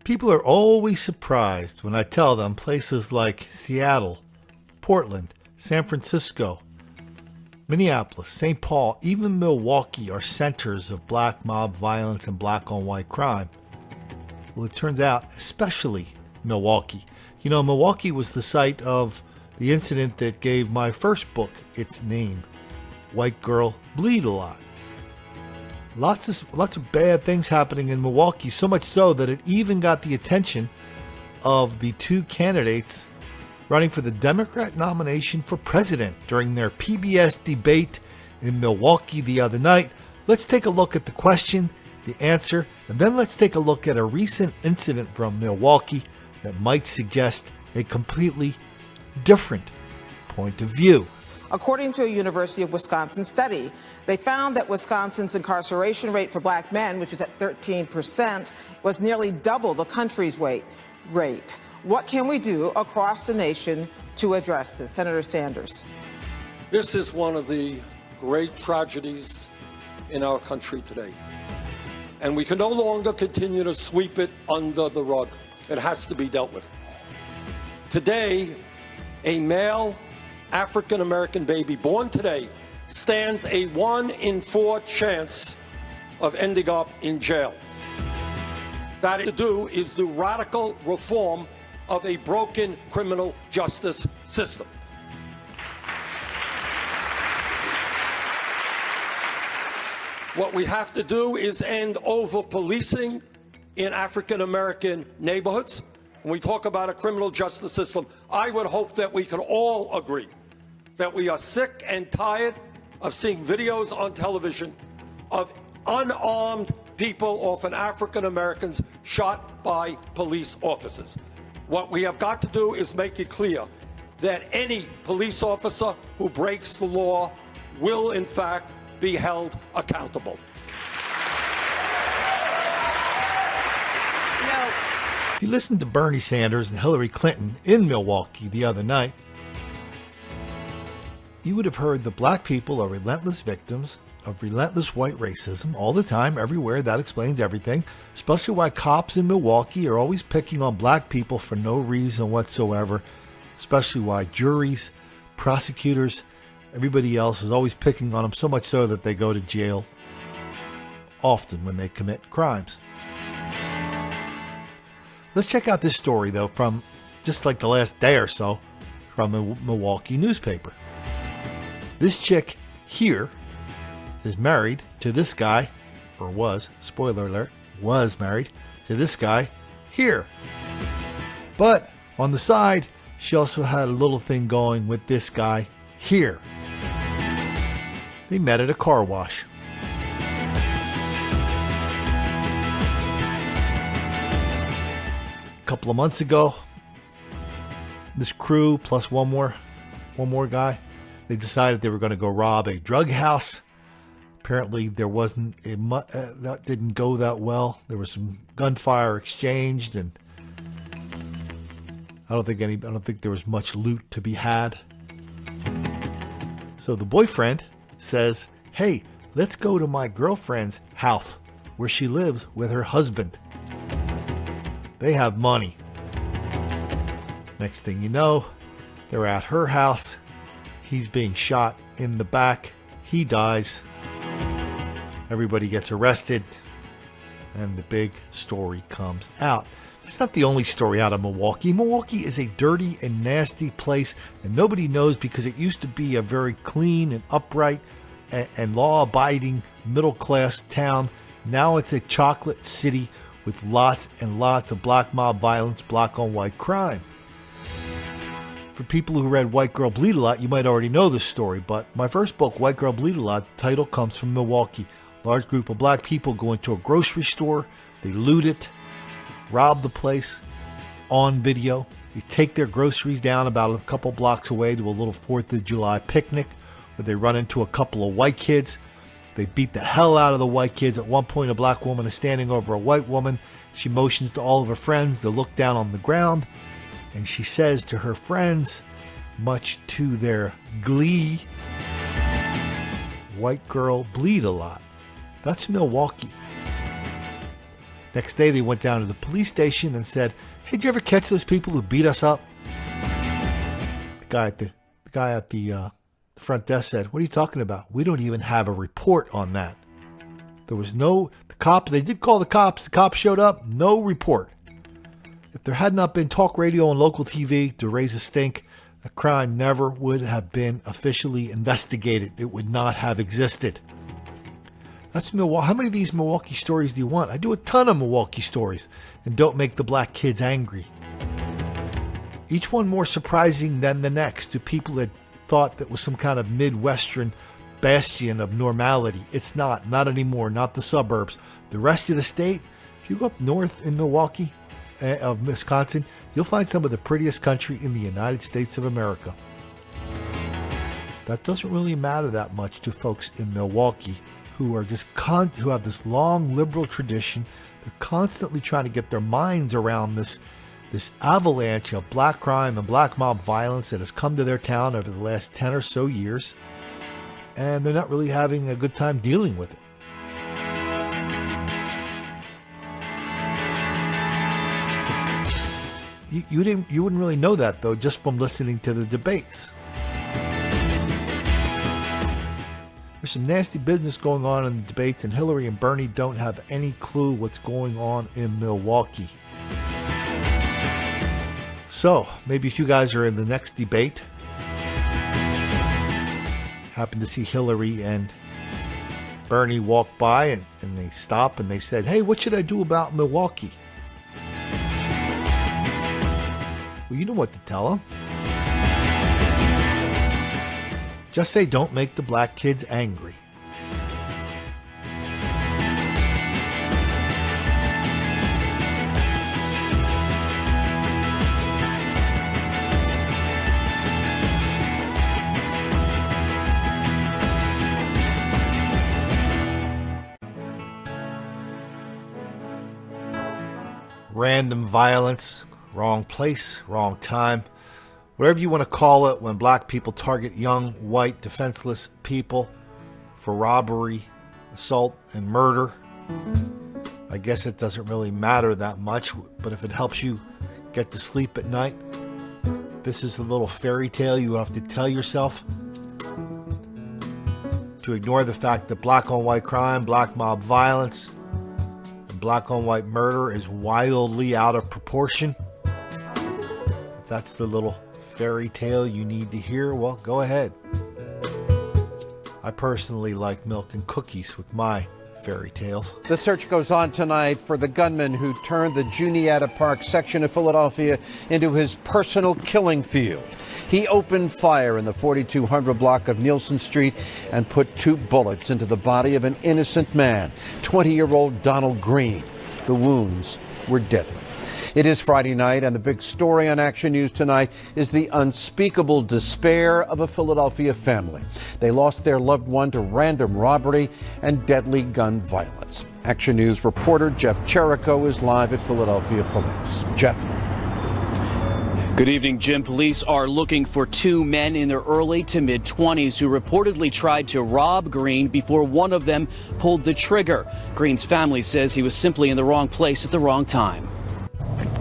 People are always surprised when I tell them places like Seattle, Portland, San Francisco, Minneapolis, St. Paul, even Milwaukee are centers of black mob violence and black on white crime. Well, it turns out, especially Milwaukee. You know, Milwaukee was the site of the incident that gave my first book its name, White Girl Bleed a Lot. Lots of bad things happening in Milwaukee, so much so that it even got the attention of the two candidates running for the Democrat nomination for president during their PBS debate in Milwaukee the other night. Let's take a look at the question, the answer, and then let's take a look at a recent incident from Milwaukee that might suggest a completely different point of view. According to a University of Wisconsin study, they found that Wisconsin's incarceration rate for black men, which is at 13%, was nearly double the country's rate. What can we do across the nation to address this? Senator Sanders. This is one of the great tragedies in our country today. And we can no longer continue to sweep it under the rug. It has to be dealt with. Today, a male African-American baby born today stands a 1 in 4 chance of ending up in jail. That to do is the radical reform of a broken criminal justice system. What we have to do is end over-policing in African-American neighborhoods. When we talk about a criminal justice system, I would hope that we can all agree that we are sick and tired of seeing videos on television of unarmed people, often African Americans, shot by police officers. What we have got to do is make it clear that any police officer who breaks the law will, in fact, be held accountable. If you listened to Bernie Sanders and Hillary Clinton in Milwaukee the other night, you would have heard that black people are relentless victims of relentless white racism all the time, everywhere. That explains everything, especially why cops in Milwaukee are always picking on black people for no reason whatsoever, especially why juries, prosecutors, everybody else is always picking on them, so much so that they go to jail often when they commit crimes. Let's check out this story, though, from just like the last day or so from a Milwaukee newspaper. This chick here is married to this guy, or was, spoiler alert, was married to this guy here. But on the side, she also had a little thing going with this guy here. They met at a car wash. A couple of months ago, this crew plus one more guy, they decided they were going to go rob a drug house. Apparently, that didn't go that well. There was some gunfire exchanged, and I don't think there was much loot to be had. So the boyfriend says, "Hey, let's go to my girlfriend's house where she lives with her husband. They have money." Next thing you know, they're at her house. He's being shot in the back. He dies. Everybody gets arrested. And the big story comes out. That's not the only story out of Milwaukee. Milwaukee is a dirty and nasty place, and nobody knows because it used to be a very clean and upright and law-abiding middle-class town. Now it's a chocolate city with lots and lots of black mob violence, black on white crime. For people who read White Girl Bleed a Lot, you might already know this story, but my first book, White Girl Bleed a Lot, the title comes from Milwaukee. Large group of black people go into a grocery store, they loot it, rob the place on video. They take their groceries down about a couple blocks away to a little 4th of July picnic where they run into a couple of white kids. They beat the hell out of the white kids. At one point, a black woman is standing over a white woman. She motions to all of her friends to look down on the ground. And she says to her friends, much to their glee, "White girl bleed a lot." That's Milwaukee. Next day, they went down to the police station and said, "Hey, did you ever catch those people who beat us up?" The guy at the front desk said, "What are you talking about? We don't even have a report on that." There was they did call the cops. The cops showed up, no report. If there had not been talk radio and local TV to raise a stink, the crime never would have been officially investigated. It would not have existed. That's Milwaukee. How many of these Milwaukee stories do you want? I do a ton of Milwaukee stories and don't make the black kids angry. Each one more surprising than the next to people that thought that was some kind of Midwestern bastion of normality. It's not anymore, not the suburbs. The rest of the state, if you go up north in Milwaukee, of Wisconsin, you'll find some of the prettiest country in the United States of America. That doesn't really matter that much to folks in Milwaukee who are just who have this long liberal tradition. They're constantly trying to get their minds around this avalanche of black crime and black mob violence that has come to their town over the last 10 or so years, and they're not really having a good time dealing with it. You wouldn't really know that, though, just from listening to the debates. There's some nasty business going on in the debates, and Hillary and Bernie don't have any clue what's going on in Milwaukee. So, maybe if you guys are in the next debate, happen to see Hillary and Bernie walk by, and they stop and they said, "Hey, what should I do about Milwaukee?" Well, you know what to tell them. Just say, "Don't make the black kids angry." Random violence. Wrong place, wrong time. Whatever you want to call it, when black people target young, white, defenseless people for robbery, assault, and murder. I guess it doesn't really matter that much, but if it helps you get to sleep at night, this is the little fairy tale you have to tell yourself to ignore the fact that black on white crime, black mob violence, and black on white murder is wildly out of proportion. If that's the little fairy tale you need to hear, well, go ahead. I personally like milk and cookies with my fairy tales. The search goes on tonight for the gunman who turned the Juniata Park section of Philadelphia into his personal killing field. He opened fire in the 4200 block of Nielsen Street and put 2 bullets into the body of an innocent man, 20-year-old Donald Green. The wounds were deadly. It is Friday night, and the big story on Action News tonight is the unspeakable despair of a Philadelphia family. They lost their loved one to random robbery and deadly gun violence. Action News reporter Jeff Cherico is live at Philadelphia Police. Jeff. Good evening, Jim. Police are looking for 2 men in their early to mid-20s who reportedly tried to rob Green before one of them pulled the trigger. Green's family says he was simply in the wrong place at the wrong time.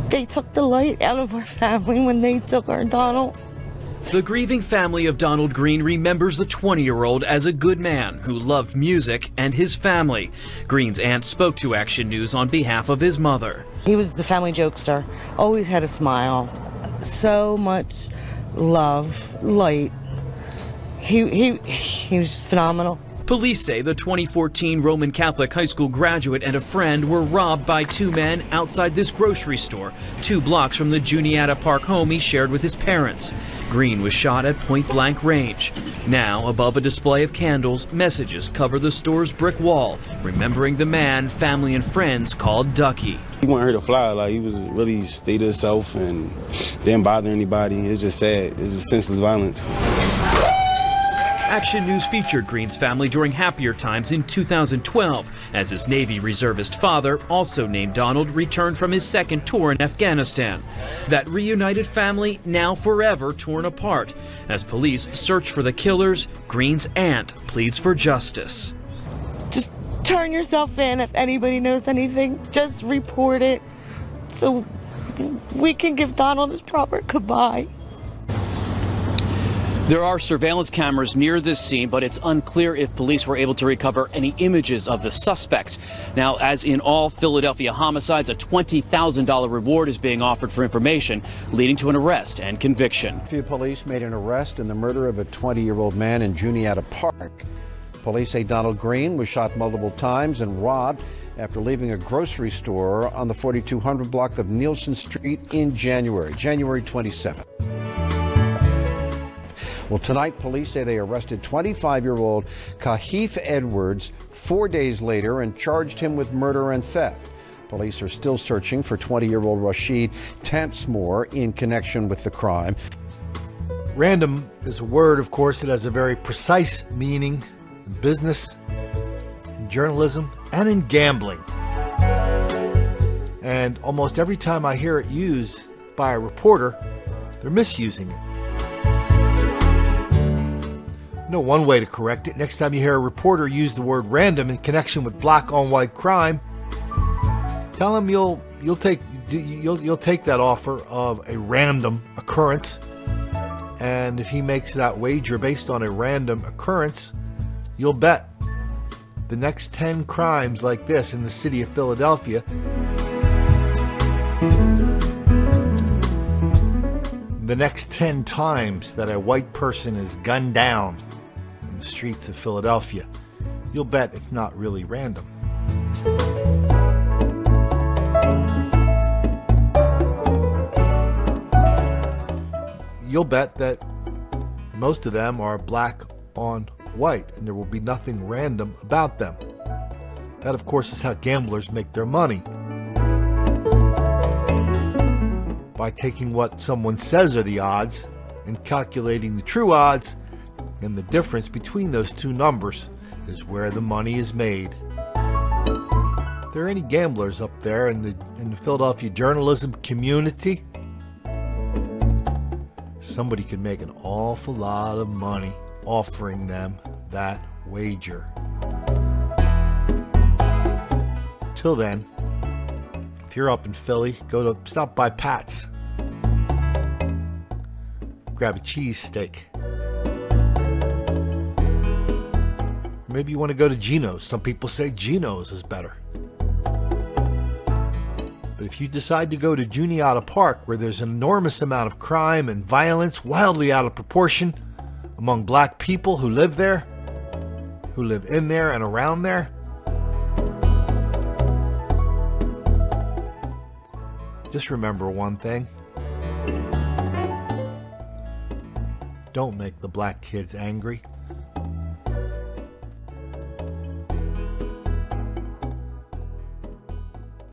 They took the light out of our family when they took our Donald. The grieving family of Donald Green remembers the 20-year-old as a good man who loved music and his family. Green's aunt spoke to Action News on behalf of his mother. He was the family jokester, always had a smile, so much love, light. He was phenomenal. Police say the 2014 Roman Catholic high school graduate and a friend were robbed by 2 men outside this grocery store, 2 blocks from the Juniata Park home he shared with his parents. Green was shot at point-blank range. Now, above a display of candles, messages cover the store's brick wall, remembering the man family and friends called Ducky. He wasn't hurt to fly, like he was really stay to himself and didn't bother anybody. It's just sad. It's just senseless violence. Action News featured Green's family during happier times in 2012, as his Navy reservist father, also named Donald, returned from his second tour in Afghanistan. That reunited family now forever torn apart. As police search for the killers, Green's aunt pleads for justice. Just turn yourself in. If anybody knows anything, just report it so we can give Donald his proper goodbye. There are surveillance cameras near this scene, but it's unclear if police were able to recover any images of the suspects. Now, as in all Philadelphia homicides, a $20,000 reward is being offered for information, leading to an arrest and conviction. Philadelphia police made an arrest in the murder of a 20-year-old man in Juniata Park. Police say Donald Green was shot multiple times and robbed after leaving a grocery store on the 4200 block of Nielsen Street in January 27th. Well, tonight, police say they arrested 25-year-old Kahif Edwards 4 days later and charged him with murder and theft. Police are still searching for 20-year-old Rashid Tansmore in connection with the crime. Random is a word, of course, that has a very precise meaning in business, in journalism, and in gambling. And almost every time I hear it used by a reporter, they're misusing it. No one way to correct it. Next time you hear a reporter use the word random in connection with black on white crime, tell him you'll take that offer of a random occurrence, and if he makes that wager based on a random occurrence, you'll bet the next 10 crimes like this in the city of Philadelphia, the next 10 times that a white person is gunned down in the streets of Philadelphia, you'll bet it's not really random. You'll bet that most of them are black on white, and there will be nothing random about them. That, of course, is how gamblers make their money. By taking what someone says are the odds and calculating the true odds, and the difference between those two numbers is where the money is made. If there are any gamblers up there in the Philadelphia journalism community, somebody could make an awful lot of money offering them that wager. Till then, if you're up in Philly, stop by Pat's. Grab a cheesesteak. Maybe you want to go to Geno's. Some people say Geno's is better. But if you decide to go to Juniata Park, where there's an enormous amount of crime and violence, wildly out of proportion, among black people who live there, who live in there and around there, just remember one thing. Don't make the black kids angry.